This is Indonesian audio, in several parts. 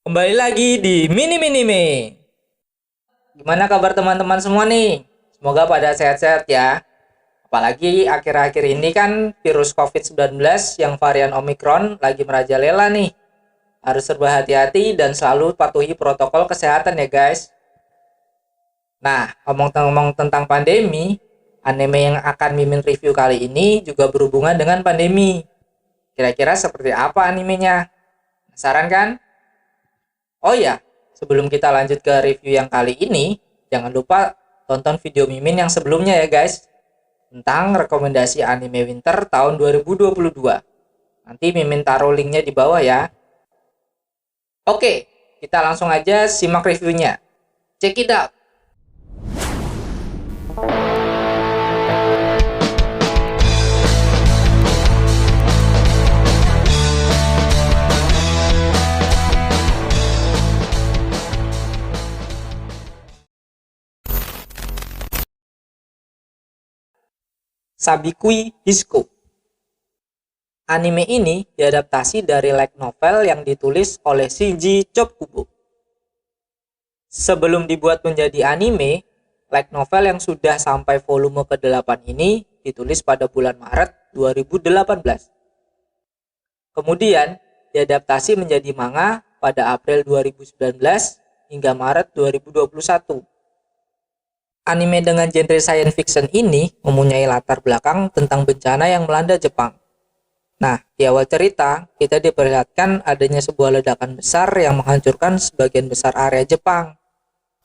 Kembali lagi di Mini Minime. Gimana kabar teman-teman semua nih? Semoga pada sehat-sehat ya. Apalagi akhir-akhir ini kan virus COVID-19 yang varian Omicron lagi merajalela nih. Harus serba hati-hati dan selalu patuhi protokol kesehatan ya guys. Nah, ngomong-ngomong tentang pandemi, anime yang akan Mimin review kali ini juga berhubungan dengan pandemi. Kira-kira seperti apa animenya? Penasaran kan? Oh ya, sebelum kita lanjut ke review yang kali ini, jangan lupa tonton video Mimin yang sebelumnya ya guys, tentang rekomendasi anime winter tahun 2022. Nanti Mimin taruh linknya di bawah ya. Oke, kita langsung aja simak reviewnya. Check it out! Sabikui Hisco. Anime ini diadaptasi dari light novel yang ditulis oleh Shinji Chokubo. Sebelum dibuat menjadi anime, light novel yang sudah sampai volume ke-8 ini ditulis pada bulan Maret 2018. Kemudian diadaptasi menjadi manga pada April 2019 hingga Maret 2021. Anime dengan genre science fiction ini mempunyai latar belakang tentang bencana yang melanda Jepang. Nah, di awal cerita, kita diperlihatkan adanya sebuah ledakan besar yang menghancurkan sebagian besar area Jepang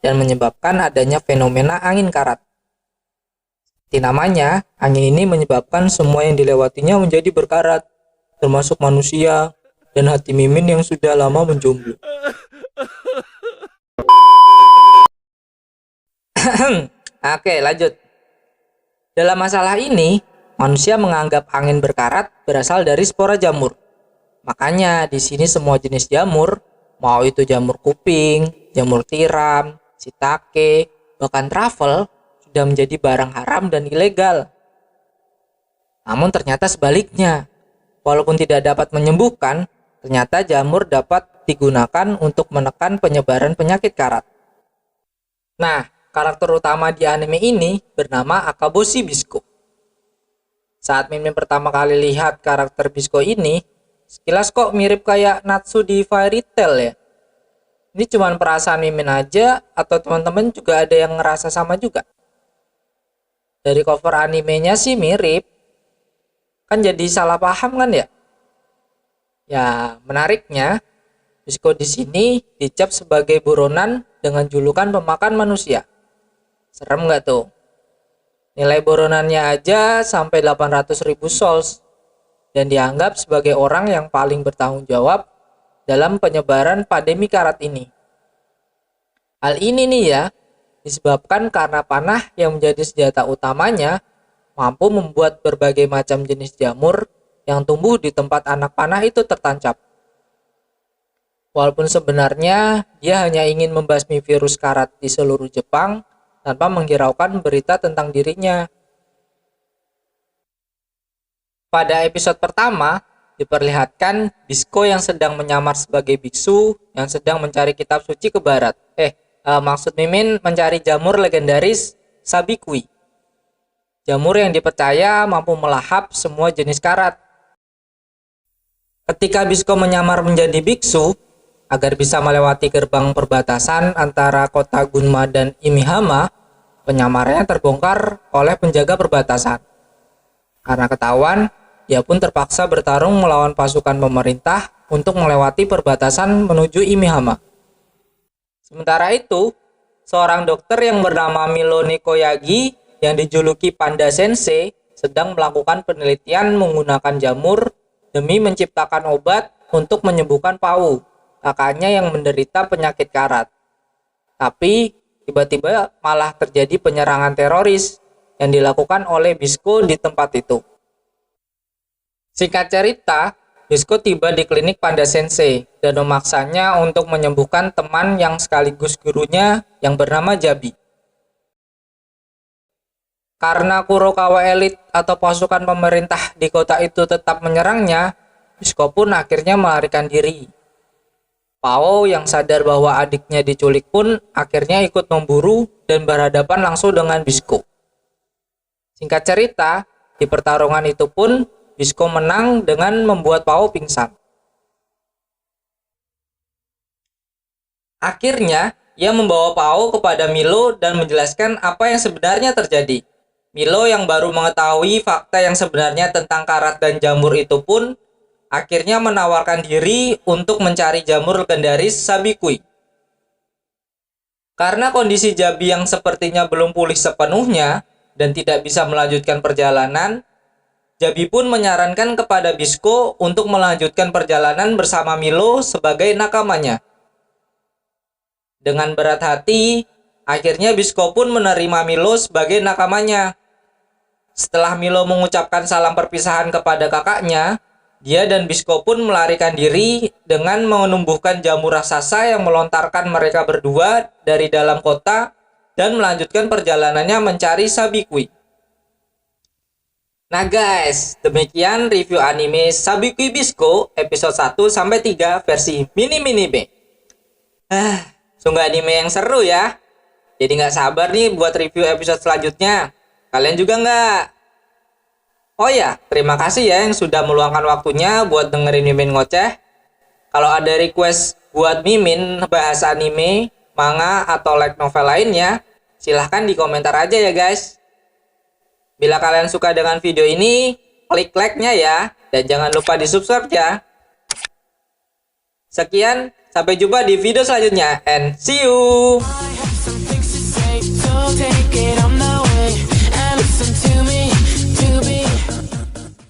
dan menyebabkan adanya fenomena angin karat. Di namanya, angin ini menyebabkan semua yang dilewatinya menjadi berkarat, termasuk manusia dan hati Mimin yang sudah lama menjomblo. Oke, lanjut. Dalam masalah ini, manusia menganggap angin berkarat berasal dari spora jamur. Makanya di sini semua jenis jamur, mau itu jamur kuping, jamur tiram, shiitake, bahkan truffle, sudah menjadi barang haram dan ilegal. Namun ternyata sebaliknya, walaupun tidak dapat menyembuhkan, ternyata jamur dapat digunakan untuk menekan penyebaran penyakit karat. Nah, karakter utama di anime ini bernama Akaboshi Bisco. Saat Mimin pertama kali lihat karakter Bisco ini, sekilas kok mirip kayak Natsu di Fairy Tail ya. Ini cuma perasaan Mimin aja atau teman-teman juga ada yang ngerasa sama juga? Dari cover animenya sih mirip. Kan jadi salah paham kan ya? Ya, menariknya Bisco di sini dicap sebagai buronan dengan julukan pemakan manusia. Serem nggak tuh? Nilai buronannya aja sampai 800.000 souls dan dianggap sebagai orang yang paling bertanggung jawab dalam penyebaran pandemi karat ini. Hal ini nih ya, disebabkan karena panah yang menjadi senjata utamanya mampu membuat berbagai macam jenis jamur yang tumbuh di tempat anak panah itu tertancap. Walaupun sebenarnya dia hanya ingin membasmi virus karat di seluruh Jepang tanpa menghiraukan berita tentang dirinya. Pada episode pertama, diperlihatkan Bisco yang sedang menyamar sebagai biksu yang sedang mencari kitab suci ke barat. Maksud Mimin mencari jamur legendaris Sabikui. Jamur yang dipercaya mampu melahap semua jenis karat. Ketika Bisco menyamar menjadi biksu, agar bisa melewati gerbang perbatasan antara kota Gunma dan Imihama, penyamarnya terbongkar oleh penjaga perbatasan. Karena ketahuan, dia pun terpaksa bertarung melawan pasukan pemerintah untuk melewati perbatasan menuju Imihama. Sementara itu, seorang dokter yang bernama Milone Koyagi yang dijuluki Panda Sensei sedang melakukan penelitian menggunakan jamur demi menciptakan obat untuk menyembuhkan Pau, kakaknya yang menderita penyakit karat. Tapi tiba-tiba malah terjadi penyerangan teroris yang dilakukan oleh Bisco di tempat itu. Singkat cerita, Bisco tiba di klinik Panda Sensei dan memaksanya untuk menyembuhkan teman yang sekaligus gurunya yang bernama Jabi. Karena Kurokawa elit atau pasukan pemerintah di kota itu tetap menyerangnya, Bisco pun akhirnya melarikan diri. Pao yang sadar bahwa adiknya diculik pun akhirnya ikut memburu dan berhadapan langsung dengan Bisco. Singkat cerita, di pertarungan itu pun Bisco menang dengan membuat Pao pingsan. Akhirnya, ia membawa Pao kepada Milo dan menjelaskan apa yang sebenarnya terjadi. Milo yang baru mengetahui fakta yang sebenarnya tentang karat dan jamur itu pun akhirnya menawarkan diri untuk mencari jamur legendaris Sabikui. Karena kondisi Jabi yang sepertinya belum pulih sepenuhnya dan tidak bisa melanjutkan perjalanan, Jabi pun menyarankan kepada Bisco untuk melanjutkan perjalanan bersama Milo sebagai nakamanya. Dengan berat hati, akhirnya Bisco pun menerima Milo sebagai nakamanya. Setelah Milo mengucapkan salam perpisahan kepada kakaknya, dia dan Bisco pun melarikan diri dengan menumbuhkan jamur raksasa yang melontarkan mereka berdua dari dalam kota dan melanjutkan perjalanannya mencari Sabikui. Nah guys, demikian review anime Sabikui Bisco episode 1-3 versi mini-mini B. Sungguh anime yang seru ya. Jadi nggak sabar nih buat review episode selanjutnya. Kalian juga nggak? Oh ya, terima kasih ya yang sudah meluangkan waktunya buat dengerin Mimin ngoceh. Kalau ada request buat Mimin bahas anime, manga, atau light novel lainnya, silahkan di komentar aja ya guys. Bila kalian suka dengan video ini, klik like-nya ya, dan jangan lupa di subscribe ya. Sekian, sampai jumpa di video selanjutnya, and see you!